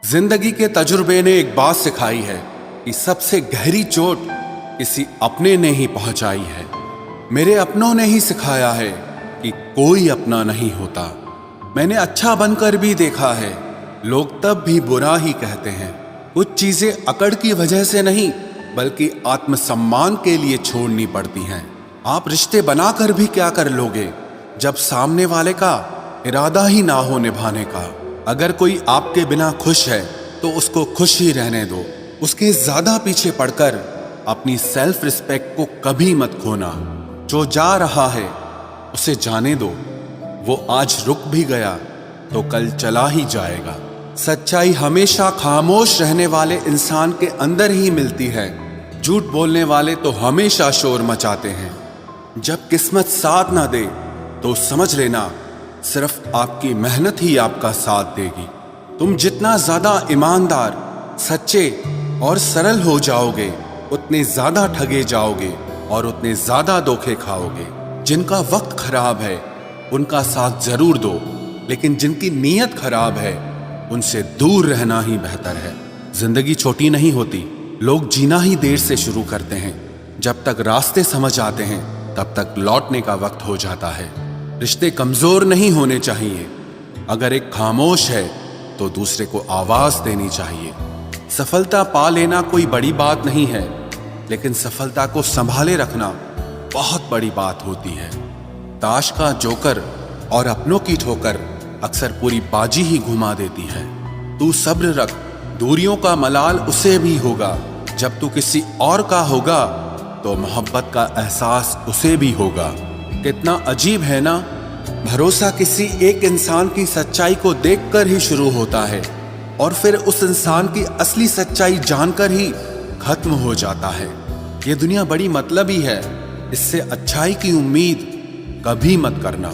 जिंदगी के तजुर्बे ने एक बात सिखाई है कि सबसे गहरी चोट किसी अपने ने ही पहुंचाई है। मेरे अपनों ने ही सिखाया है कि कोई अपना नहीं होता। मैंने अच्छा बनकर भी देखा है, लोग तब भी बुरा ही कहते हैं। कुछ चीजें अकड़ की वजह से नहीं बल्कि आत्मसम्मान के लिए छोड़नी पड़ती हैं। आप रिश्ते बनाकर भी क्या कर लोगे जब सामने वाले का इरादा ही ना हो निभाने का। अगर कोई आपके बिना खुश है तो उसको खुश ही रहने दो। उसके ज्यादा पीछे पड़कर अपनी सेल्फ रिस्पेक्ट को कभी मत खोना। जो जा रहा है उसे जाने दो, वो आज रुक भी गया तो कल चला ही जाएगा। सच्चाई हमेशा खामोश रहने वाले इंसान के अंदर ही मिलती है। झूठ बोलने वाले तो हमेशा शोर मचाते हैं। जब किस्मत साथ ना दे तो समझ लेना सिर्फ आपकी मेहनत ही आपका साथ देगी। तुम जितना ज्यादा ईमानदार, सच्चे और सरल हो जाओगे उतने ज्यादा ठगे जाओगे और उतने ज्यादा धोखे खाओगे। जिनका वक्त खराब है उनका साथ जरूर दो, लेकिन जिनकी नीयत खराब है उनसे दूर रहना ही बेहतर है। जिंदगी छोटी नहीं होती, लोग जीना ही देर से शुरू करते हैं। जब तक रास्ते समझ आते हैं तब तक लौटने का वक्त हो जाता है। रिश्ते कमजोर नहीं होने चाहिए। अगर एक खामोश है तो दूसरे को आवाज देनी चाहिए। सफलता पा लेना कोई बड़ी बात नहीं है, लेकिन सफलता को संभाले रखना बहुत बड़ी बात होती है। ताश का जोकर और अपनों की ठोकर अक्सर पूरी बाजी ही घुमा देती है। तू सब्र रख, दूरियों का मलाल उसे भी होगा। जब तू किसी और का होगा तो मोहब्बत का एहसास उसे भी होगा। कितना अजीब है ना, भरोसा किसी एक इंसान की सच्चाई को देखकर ही शुरू होता है और फिर उस इंसान की असली सच्चाई जानकर ही खत्म हो जाता है। ये दुनिया बड़ी मतलबी है, इससे अच्छाई की उम्मीद कभी मत करना।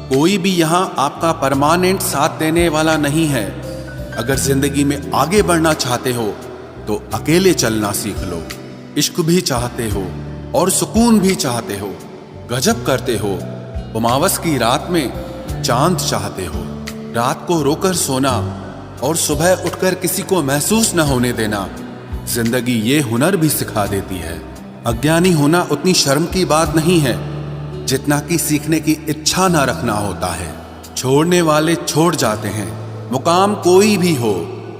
कोई भी यहाँ आपका परमानेंट साथ देने वाला नहीं है। अगर जिंदगी में आगे बढ़ना चाहते हो तो अकेले चलना सीख लो। इश्क भी चाहते हो और सुकून भी चाहते हो, गजब करते हो। उमावस की रात में चांद चाहते हो। रात को रोकर सोना और सुबह उठकर किसी को महसूस न होने देना जिंदगी ये हुनर भी सिखा देती है। अज्ञानी होना उतनी शर्म की बात नहीं है जितना कि सीखने की इच्छा ना रखना होता है। छोड़ने वाले छोड़ जाते हैं, मुकाम कोई भी हो,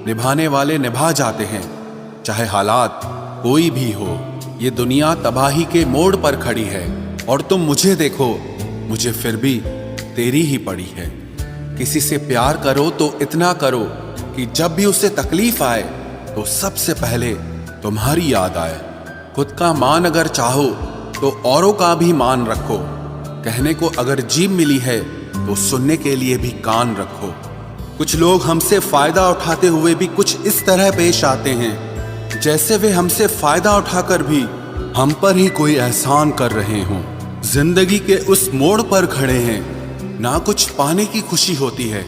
निभाने वाले निभा जाते हैं। चाहे हालात कोई भी हो, ये दुनिया तबाही के मोड़ पर खड़ी है और तुम मुझे देखो, मुझे फिर भी तेरी ही पड़ी है। किसी से प्यार करो तो इतना करो कि जब भी उसे तकलीफ आए तो सबसे पहले तुम्हारी याद आए। खुद का मान अगर चाहो तो औरों का भी मान रखो। कहने को अगर जीभ मिली है तो सुनने के लिए भी कान रखो। कुछ लोग हमसे फायदा उठाते हुए भी कुछ इस तरह पेश आते हैं जैसे वे हमसे फायदा उठाकर भी हम पर ही कोई एहसान कर रहे हों। जिंदगी के उस मोड़ पर खड़े हैं, ना कुछ पाने की खुशी होती है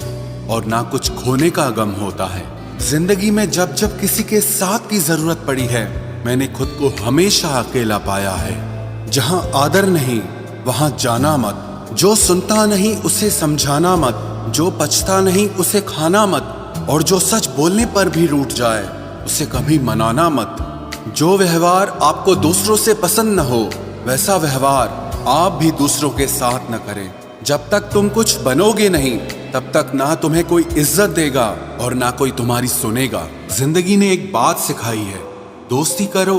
और ना कुछ खोने का गम होता है। जिंदगी में जब जब किसी के साथ की जरूरत पड़ी है, मैंने खुद को हमेशा अकेला पाया है। जहां आदर नहीं वहां जाना मत, जो सुनता नहीं उसे समझाना मत, जो पछता नहीं उसे खाना मत, और जो सच बोलने पर भी रूठ जाए उसे कभी मनाना मत। जो व्यवहार आपको दूसरों से पसंद न हो वैसा व्यवहार आप भी दूसरों के साथ न करें। जब तक तुम कुछ बनोगे नहीं तब तक ना तुम्हें कोई इज्जत देगा और ना कोई तुम्हारी सुनेगा। जिंदगी ने एक बात सिखाई है, दोस्ती करो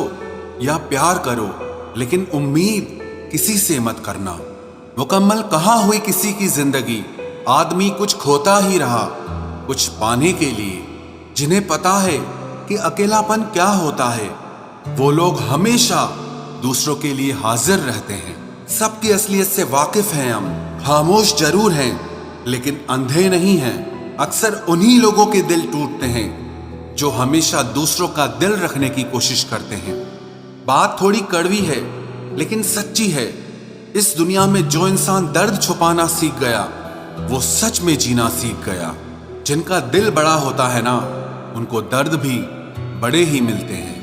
या प्यार करो, लेकिन उम्मीद किसी से मत करना। मुकम्मल कहाँ हुई किसी की जिंदगी, आदमी कुछ खोता ही रहा कुछ पाने के लिए। जिन्हें पता है कि अकेलापन क्या होता है, वो लोग हमेशा दूसरों के लिए हाजिर रहते हैं। सबकी असलियत से वाकिफ हैं हम, खामोश जरूर हैं लेकिन अंधे नहीं हैं। अक्सर उन्हीं लोगों के दिल टूटते हैं जो हमेशा दूसरों का दिल रखने की कोशिश करते हैं। बात थोड़ी कड़वी है लेकिन सच्ची है। इस दुनिया में जो इंसान दर्द छुपाना सीख गया वो सच में जीना सीख गया। जिनका दिल बड़ा होता है ना, उनको दर्द भी बड़े ही मिलते हैं।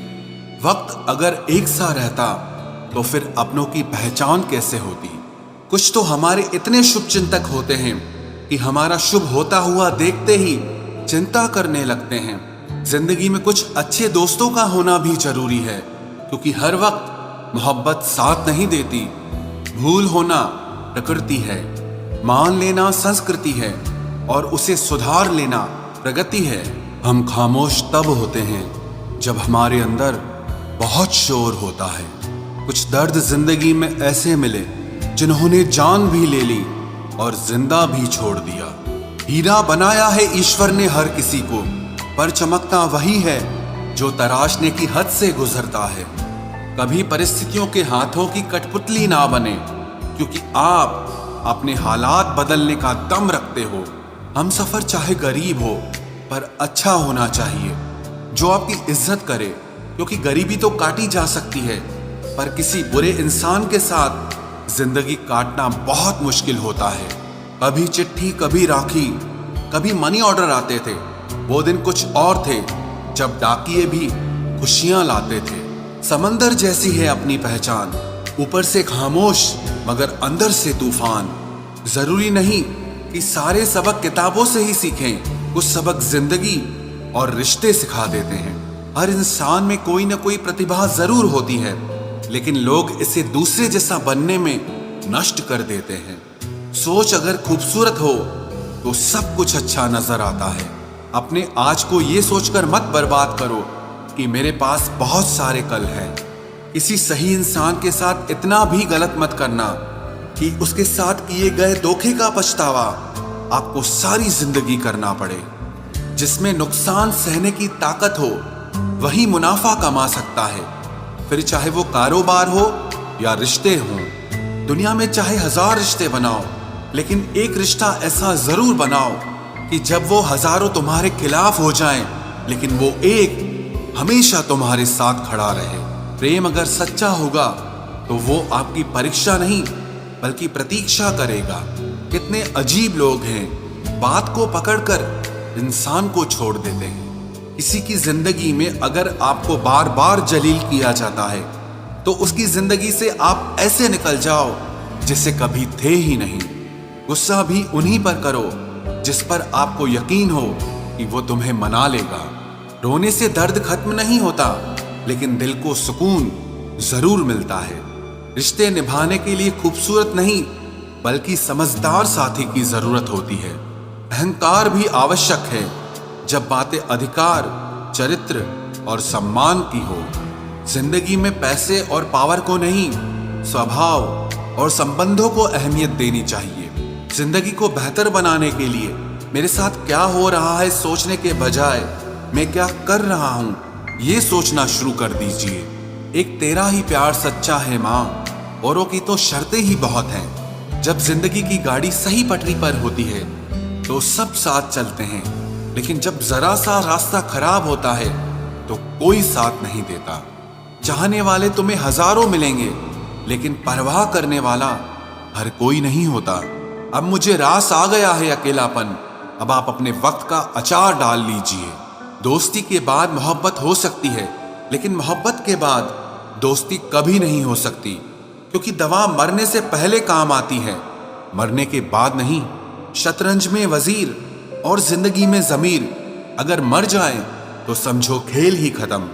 वक्त अगर एक सा रहता तो फिर अपनों की पहचान कैसे होती। कुछ तो हमारे इतने शुभ चिंतक होते हैं कि हमारा शुभ होता हुआ देखते ही चिंता करने लगते हैं। जिंदगी में कुछ अच्छे दोस्तों का होना भी जरूरी है, क्योंकि हर वक्त मोहब्बत साथ नहीं देती। भूल होना प्रकृति है, मान लेना संस्कृति है और उसे सुधार लेना प्रगति है। हम खामोश तब होते हैं जब हमारे अंदर बहुत शोर होता है। कुछ दर्द जिंदगी में ऐसे मिले जिन्होंने जान भी ले ली और जिंदा भी छोड़ दिया। हीरा बनाया है ईश्वर ने हर किसी को, पर चमकता वही है जो तराशने की हद से गुजरता है। कभी परिस्थितियों के हाथों की कठपुतली ना बने, क्योंकि आप अपने हालात बदलने का दम रखते हो। हम सफर चाहे गरीब हो पर अच्छा होना चाहिए, जो आपकी इज्जत करे, क्योंकि गरीबी तो काटी जा सकती है पर किसी बुरे इंसान के साथ जिंदगी काटना बहुत मुश्किल होता है। कभी चिट्ठी, कभी राखी, कभी मनी ऑर्डर आते थे। वो दिन कुछ और थे जब डाकिये भी खुशियां लाते थे। समंदर जैसी है अपनी पहचान, ऊपर से खामोश मगर अंदर से तूफान। जरूरी नहीं कि सारे सबक किताबों से ही सीखें, कुछ सबक जिंदगी और रिश्ते सिखा देते हैं। हर इंसान में कोई ना कोई प्रतिभा जरूर होती है, लेकिन लोग इसे दूसरे जैसा बनने में नष्ट कर देते हैं। सोच अगर खूबसूरत हो तो सब कुछ अच्छा नजर आता है। अपने आज को ये सोचकर मत बर्बाद करो कि मेरे पास बहुत सारे कल हैं। किसी सही इंसान के साथ इतना भी गलत मत करना कि उसके साथ किए गए धोखे का पछतावा आपको सारी जिंदगी करना पड़े। जिसमें नुकसान सहने की ताकत हो वही मुनाफा कमा सकता है, फिर चाहे वो कारोबार हो या रिश्ते हों। दुनिया में चाहे 1000 रिश्ते बनाओ, लेकिन एक रिश्ता ऐसा जरूर बनाओ कि जब वो हजारों तुम्हारे खिलाफ हो जाएं, लेकिन वो एक हमेशा तुम्हारे साथ खड़ा रहे। प्रेम अगर सच्चा होगा तो वो आपकी परीक्षा नहीं बल्कि प्रतीक्षा करेगा। कितने अजीब लोग हैं, बात को पकड़कर इंसान को छोड़ देते हैं। किसी की जिंदगी में अगर आपको बार बार जलील किया जाता है तो उसकी जिंदगी से आप ऐसे निकल जाओ जिसे कभी थे ही नहीं। गुस्सा भी उन्हीं पर करो जिस पर आपको यकीन हो कि वो तुम्हें मना लेगा। रोने से दर्द खत्म नहीं होता, लेकिन दिल को सुकून जरूर मिलता है। रिश्ते निभाने के लिए खूबसूरत नहीं बल्कि समझदार साथी की जरूरत होती है। अहंकार भी आवश्यक है जब बातें अधिकार, चरित्र और सम्मान की हो। जिंदगी में पैसे और पावर को नहीं, स्वभाव और संबंधों को अहमियत देनी चाहिए। जिंदगी को बेहतर बनाने के लिए मेरे साथ क्या हो रहा है सोचने के बजाय मैं क्या कर रहा हूं ये सोचना शुरू कर दीजिए। एक तेरा ही प्यार सच्चा है मां, औरों की तो शर्तें ही बहुत हैं। जब जिंदगी की गाड़ी सही पटरी पर होती है तो सब साथ चलते हैं, लेकिन जब जरा सा रास्ता खराब होता है तो कोई साथ नहीं देता। चाहने वाले तुम्हें हजारों मिलेंगे, लेकिन परवाह करने वाला हर कोई नहीं होता। अब मुझे रास आ गया है अकेलापन, अब आप अपने वक्त का अचार डाल लीजिए। दोस्ती के बाद मोहब्बत हो सकती है, लेकिन मोहब्बत के बाद दोस्ती कभी नहीं हो सकती, क्योंकि दवा मरने से पहले काम आती है, मरने के बाद नहीं। शतरंज में वजीर और जिंदगी में जमीर अगर मर जाए तो समझो खेल ही खत्म।